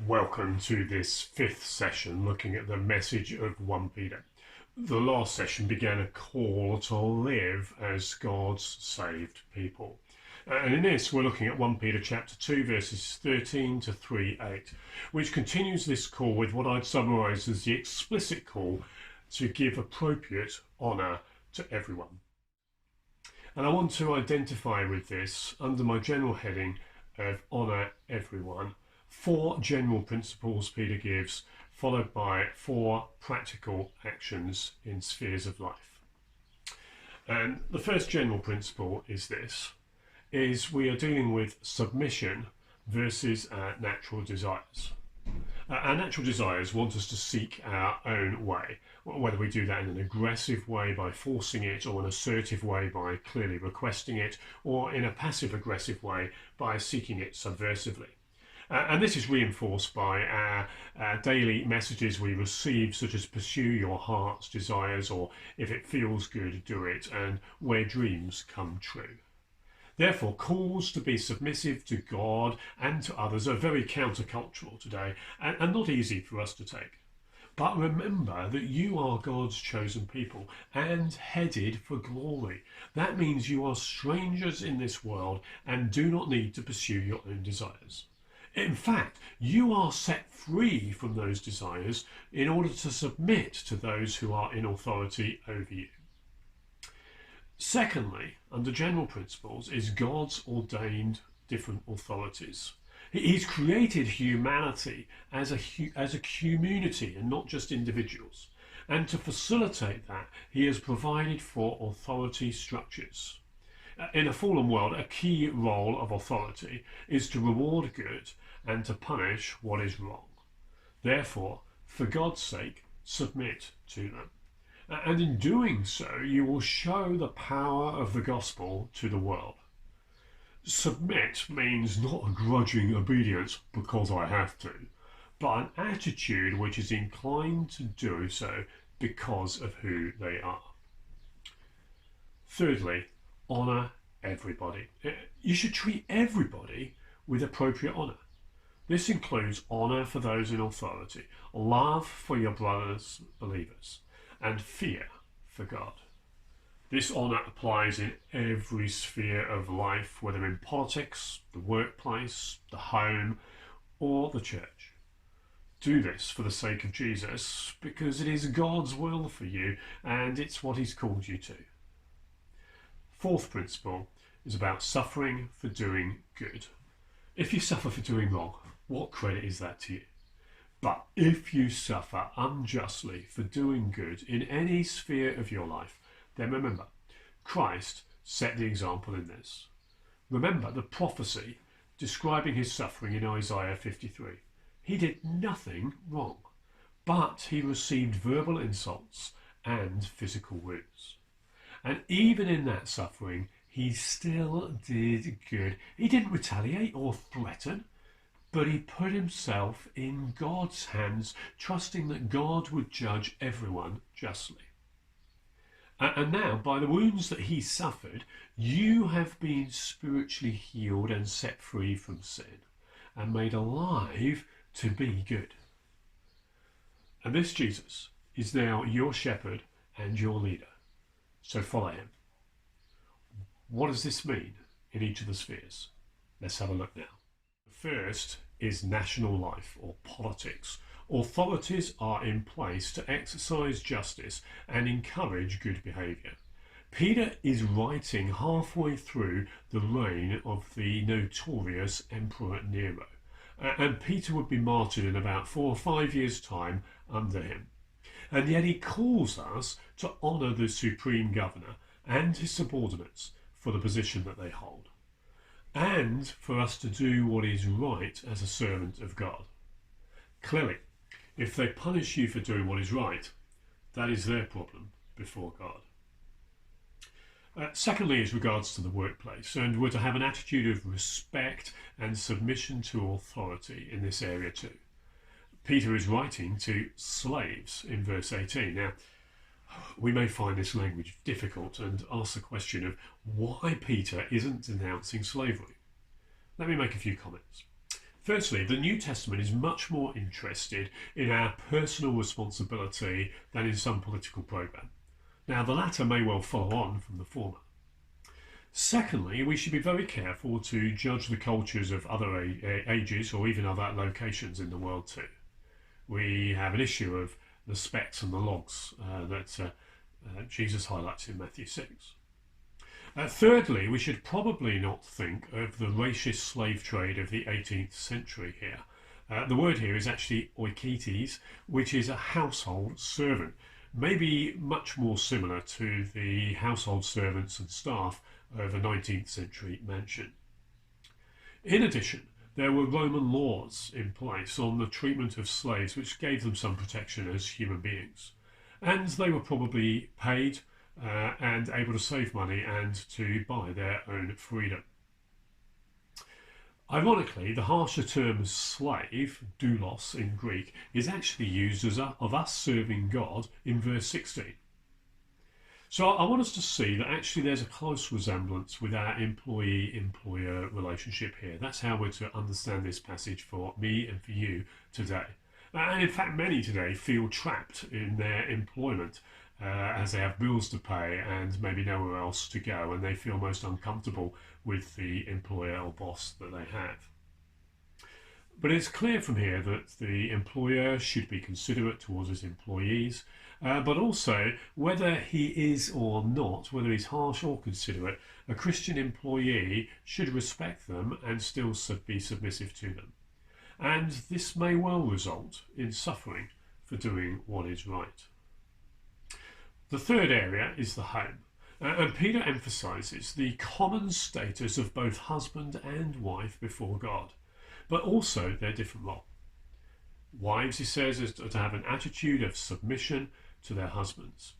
Welcome to this fifth session looking at the message of 1 Peter. The last session began a call to live as God's saved people. And in this, we're looking at 1 Peter chapter 2, verses 13 to 3:8, which continues this call with what I'd summarize as the explicit call to give appropriate honour to everyone. And I want to identify with this under my general heading of honour everyone. 4 general principles Peter gives, followed by 4 practical actions in spheres of life. And the first general principle is this, is we are dealing with submission versus our natural desires. Our natural desires want us to seek our own way, whether we do that in an aggressive way by forcing it, or an assertive way by clearly requesting it, or in a passive-aggressive way by seeking it subversively. And this is reinforced by our daily messages we receive, such as pursue your heart's desires, or if it feels good, do it, and where dreams come true. Therefore, calls to be submissive to God and to others are very countercultural today and not easy for us to take. But remember that you are God's chosen people and headed for glory. That means you are strangers in this world and do not need to pursue your own desires. In fact, you are set free from those desires in order to submit to those who are in authority over you. Secondly, under general principles, is God's ordained different authorities. He's created humanity as a community and not just individuals. And to facilitate that, he has provided for authority structures. In a fallen world, a key role of authority is to reward good and to punish what is wrong. Therefore, for God's sake, submit to them. And in doing so, you will show the power of the gospel to the world. Submit means not a grudging obedience because I have to, but an attitude which is inclined to do so because of who they are. Thirdly, honour everybody. You should treat everybody with appropriate honour. This includes honour for those in authority, love for your brothers, believers, and fear for God. This honour applies in every sphere of life, whether in politics, the workplace, the home, or the church. Do this for the sake of Jesus, because it is God's will for you, and it's what he's called you to. Fourth principle is about suffering for doing good. If you suffer for doing wrong, what credit is that to you? But if you suffer unjustly for doing good in any sphere of your life, then remember, Christ set the example in this. Remember the prophecy describing his suffering in Isaiah 53. He did nothing wrong, but he received verbal insults and physical wounds. And even in that suffering, he still did good. He didn't retaliate or threaten, but he put himself in God's hands, trusting that God would judge everyone justly. And now, by the wounds that he suffered, you have been spiritually healed and set free from sin, and made alive to be good. And this Jesus is now your shepherd and your leader. So follow him. What does this mean in each of the spheres? Let's have a look now. The first is national life or politics. Authorities are in place to exercise justice and encourage good behaviour. Peter is writing halfway through the reign of the notorious Emperor Nero, and Peter would be martyred in about 4 or 5 years' time under him. And yet he calls us to honour the supreme governor and his subordinates for the position that they hold, and for us to do what is right as a servant of God. Clearly, if they punish you for doing what is right, that is their problem before God. Secondly, as regards to the workplace, and we're to have an attitude of respect and submission to authority in this area too. Peter is writing to slaves in verse 18. Now, we may find this language difficult and ask the question of why Peter isn't denouncing slavery. Let me make a few comments. Firstly, the New Testament is much more interested in our personal responsibility than in some political programme. Now, the latter may well follow on from the former. Secondly, we should be very careful to judge the cultures of other ages or even other locations in the world too. We have an issue of the specks and the logs that Jesus highlights in Matthew 6. Thirdly, we should probably not think of the racist slave trade of the 18th century here. The word here is actually oikites, which is a household servant, maybe much more similar to the household servants and staff of a 19th century mansion. In addition, there were Roman laws in place on the treatment of slaves which gave them some protection as human beings. And they were probably paid and able to save money and to buy their own freedom. Ironically, the harsher term slave, doulos in Greek, is actually used as of us serving God in verse 16. So I want us to see that actually there's a close resemblance with our employee-employer relationship here. That's how we're to understand this passage for me and for you today. And in fact, many today feel trapped in their employment as they have bills to pay and maybe nowhere else to go, and they feel most uncomfortable with the employer or boss that they have. But it's clear from here that the employer should be considerate towards his employees, but also whether he is or not, whether he's harsh or considerate, a Christian employee should respect them and still be submissive to them. And this may well result in suffering for doing what is right. The third area is the home. And Peter emphasises the common status of both husband and wife before God, but also their different role. Wives, he says, is to have an attitude of submission to their husbands,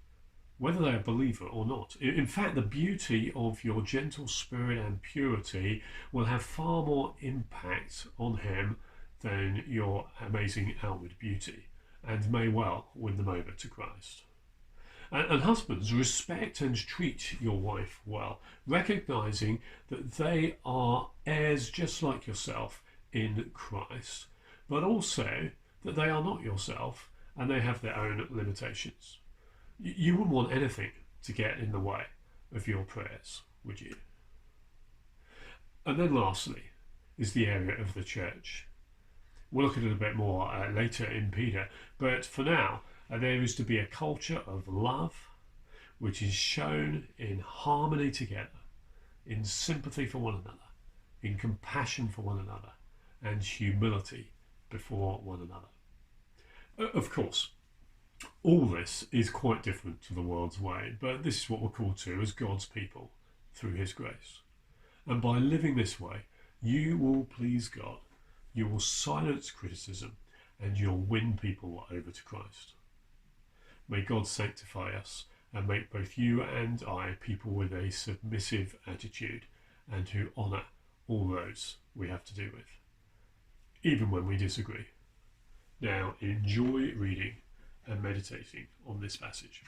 whether they're a believer or not. In fact, the beauty of your gentle spirit and purity will have far more impact on him than your amazing outward beauty, and may well win them over to Christ. And husbands, respect and treat your wife well, recognising that they are heirs just like yourself in Christ, but also that they are not yourself and they have their own limitations. You wouldn't want anything to get in the way of your prayers, would you? And then lastly is the area of the church. We'll look at it a bit more later in Peter, but for now, there is to be a culture of love which is shown in harmony together, in sympathy for one another, in compassion for one another, and humility before one another. Of course, all this is quite different to the world's way, but this is what we're called to as God's people through his grace. And by living this way, you will please God, you will silence criticism, and you'll win people over to Christ. May God sanctify us and make both you and I people with a submissive attitude and who honour all those we have to do with, even when we disagree. Now enjoy reading and meditating on this passage.